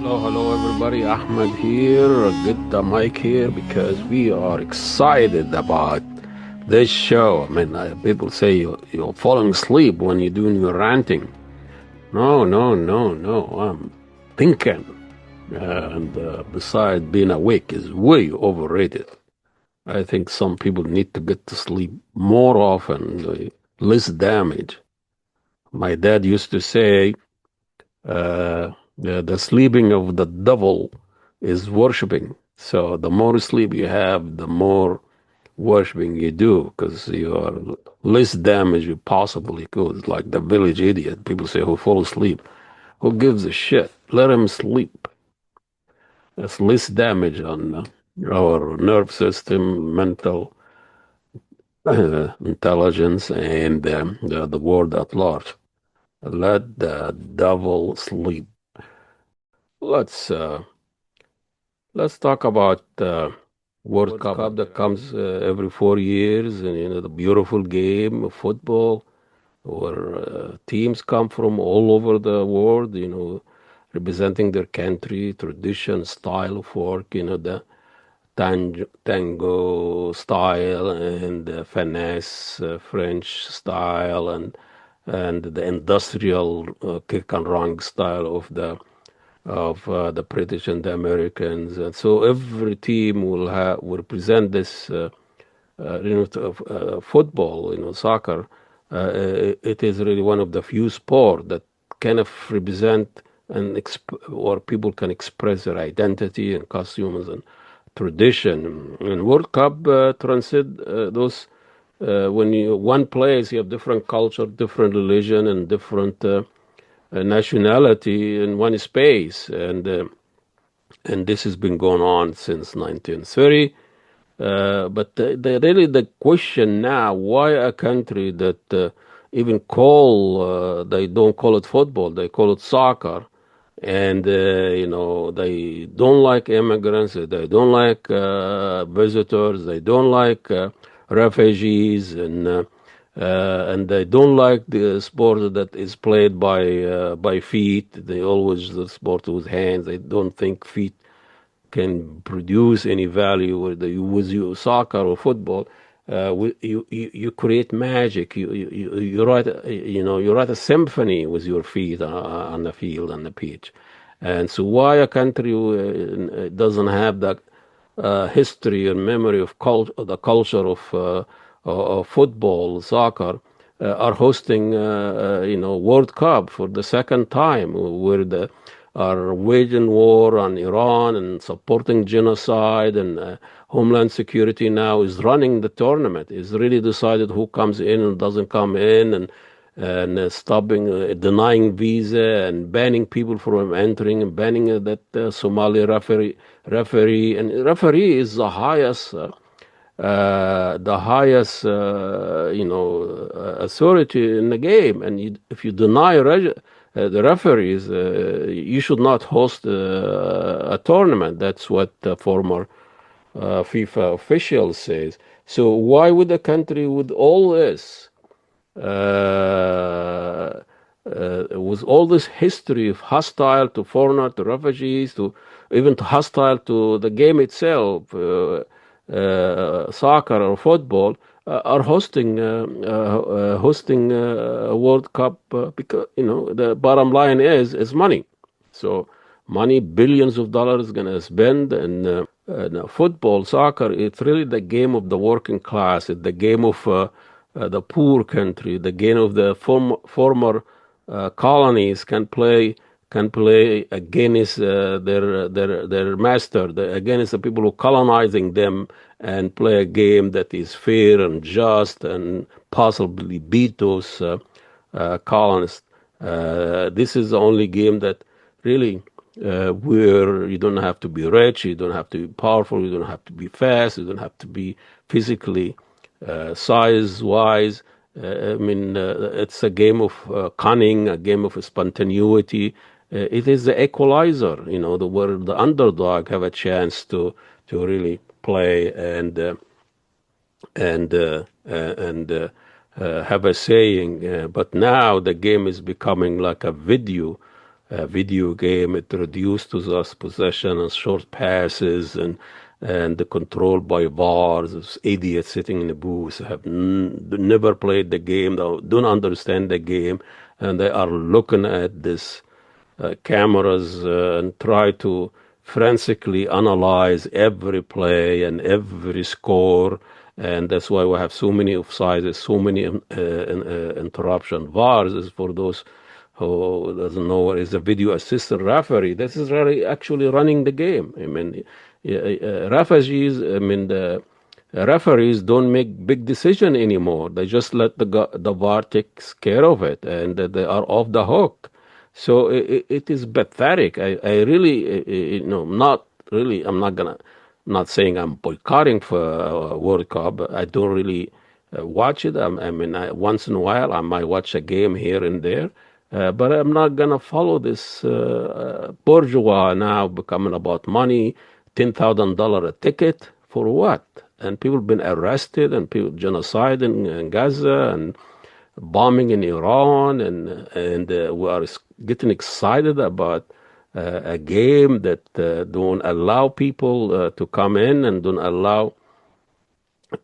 Hello, everybody. Ahmed here. Get the mic here because we are excited about this show. I mean, people say you're falling asleep when you're doing your ranting. No, no, no, no. I'm thinking. And besides, being awake is way overrated. I think some people need to get to sleep more often, less damage. My dad used to say, the sleeping of the devil is worshiping. So the more sleep you have, the more worshiping you do, because you are less damage you possibly could. Like the village idiot, people say, who fall asleep. Who gives a shit? Let him sleep. That's less damage on our nerve system, mental intelligence, and the world at large. Let the devil sleep. Let's uh, let's talk about World Cup that comes every 4 years, and the beautiful game of football, where teams come from all over the world, representing their country, tradition, style of work, the tango style and finesse French style and the industrial kick and run style of the British and the Americans, and so every team will present this, football, soccer. It is really one of the few sport that kind of represent or people can express their identity and costumes and tradition. And World Cup transcend those. When you one place, you have different culture, different religion, and different nationality in one space, and this has been going on since 1930. But really the question now, why a country that even they don't call it football, they call it soccer, and they don't like immigrants, they don't like visitors, they don't like refugees, and they don't like the sport that is played by feet. They always the sport with hands. They don't think feet can produce any value with your soccer or football. You create magic. You write you write a symphony with your feet on the field on the pitch, and so why a country doesn't have that history and memory of the culture of football, soccer, are hosting, World Cup for the second time, where the are waging war on Iran and supporting genocide, and Homeland Security now is running the tournament. Is really decided who comes in and doesn't come in, and stopping, denying visa and banning people from entering, and banning that Somali referee, and referee is the highest authority in the game, and if you deny the referees, you should not host a tournament. That's what the former FIFA official says. So why would a country with all this, with all this history of hostile to foreigner, to refugees, to even to hostile to the game itself, soccer or football, are hosting a World Cup, because the bottom line is money. So money, billions of dollars, going to spend, and football, soccer. It's really the game of the working class. It's the game of the poor country. The game of the former colonies can play against their master, against the people who colonizing them, and play a game that is fair and just and possibly beat those colonists. This is the only game that really, where you don't have to be rich, you don't have to be powerful, you don't have to be fast, you don't have to be physically size-wise. It's a game of cunning, a game of spontaneity. It is the equalizer, where the underdog have a chance to really play and have a saying. But now the game is becoming like a video video game. It reduced to just possession and short passes and the control by VARs. Those idiots sitting in the booth have never played the game, don't understand the game, and they are looking at this cameras and try to forensically analyze every play and every score. And that's why we have so many offsides, so many interruption. VARs is for those who doesn't know what is a video assistant referee. This is really actually running the game. I mean, referees. I mean the referees don't make big decision anymore. They just let the VAR takes care of it, and they are off the hook. So it is pathetic. I really, not really. Not saying I'm boycotting for World Cup. But I don't really watch it. I mean, once in a while I might watch a game here and there, but I'm not gonna follow this bourgeois now becoming about money, $10,000 a ticket for what? And people been arrested and people genocide in Gaza and bombing in Iran, and we are getting excited about a game that don't allow people to come in and don't allow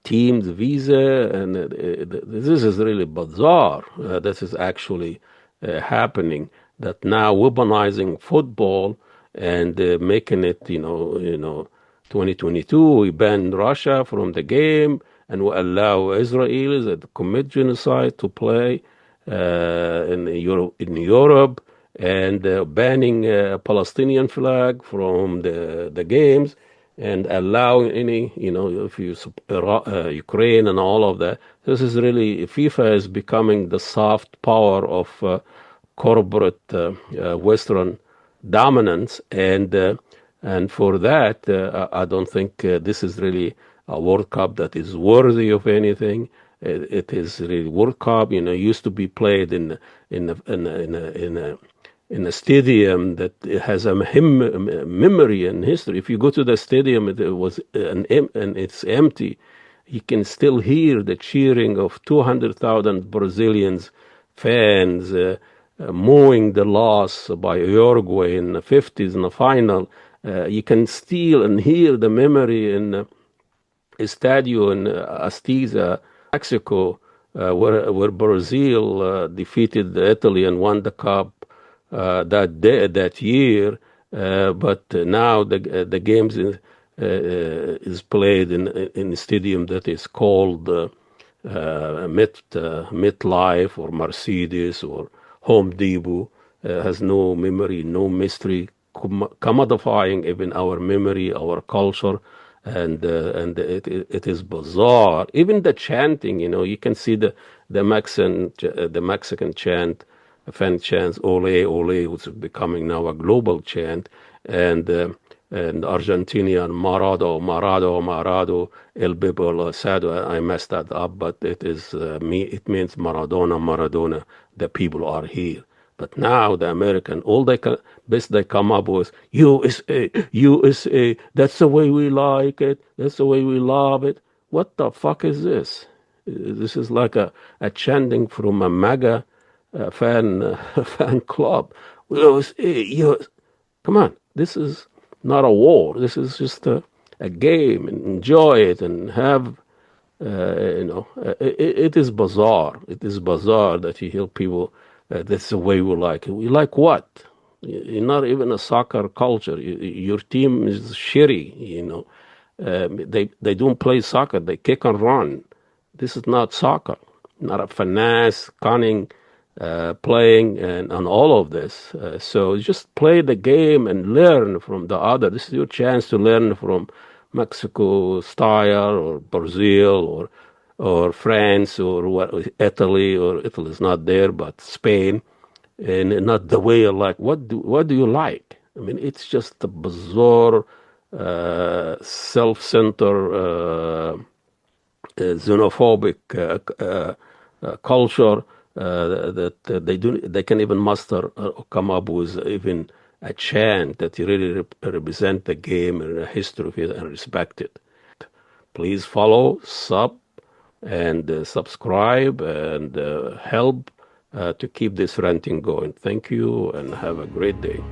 teams visa, and this is really bizarre. This is actually happening. That now weaponizing football and making it, 2022. We banned Russia from the game, and we allow Israelis that commit genocide to play in Europe, and banning Palestinian flag from the games, and allowing any, if you Ukraine and all of that. This is really, FIFA is becoming the soft power of corporate Western dominance, and for that, I don't think this is really a World Cup that is worthy of anything. It is really World Cup, used to be played in a stadium that has a memory and history. If you go to the stadium, it was and it's empty. You can still hear the cheering of 200,000 Brazilians fans mooing the loss by Uruguay in the 50s in the final. You can still and hear the memory in Estadio in Astiza, Mexico, where Brazil defeated Italy and won the cup that year. But now the games is played in a stadium that is called MetLife or Mercedes or Home Depot. Has no memory, no mystery, commodifying even our memory, our culture, and it is bizarre. Even the chanting, you can see the Mexican chant, fan chants, "Ole Ole," which is becoming now a global chant, and Argentinian "Marado, Marado, Marado, El Bebo Sado." I messed that up, but it is it means Maradona, Maradona. The people are here. But now the American, all best they come up with, USA, USA. That's the way we like it. That's the way we love it. What the fuck is this? This is like a chanting from a MAGA fan club. USA, US. Come on, this is not a war. This is just a game, and enjoy it and have. It is bizarre. It is bizarre that you hear people. That's the way we like it. We like what? You're not even a soccer culture. Your team is shitty. They don't play soccer. They kick and run. This is not soccer. Not a finesse, cunning, playing, and all of this. So just play the game and learn from the other. This is your chance to learn from Mexico style or Brazil or France or Italy, or Italy is not there, but Spain, and not the way you like. What do you like? I mean, it's just a bizarre, self-centered, xenophobic culture that they can even muster or come up with even a chant that really represent the game and the history of it and respect it. Please follow, and subscribe, and help to keep this ranting going. Thank you and have a great day.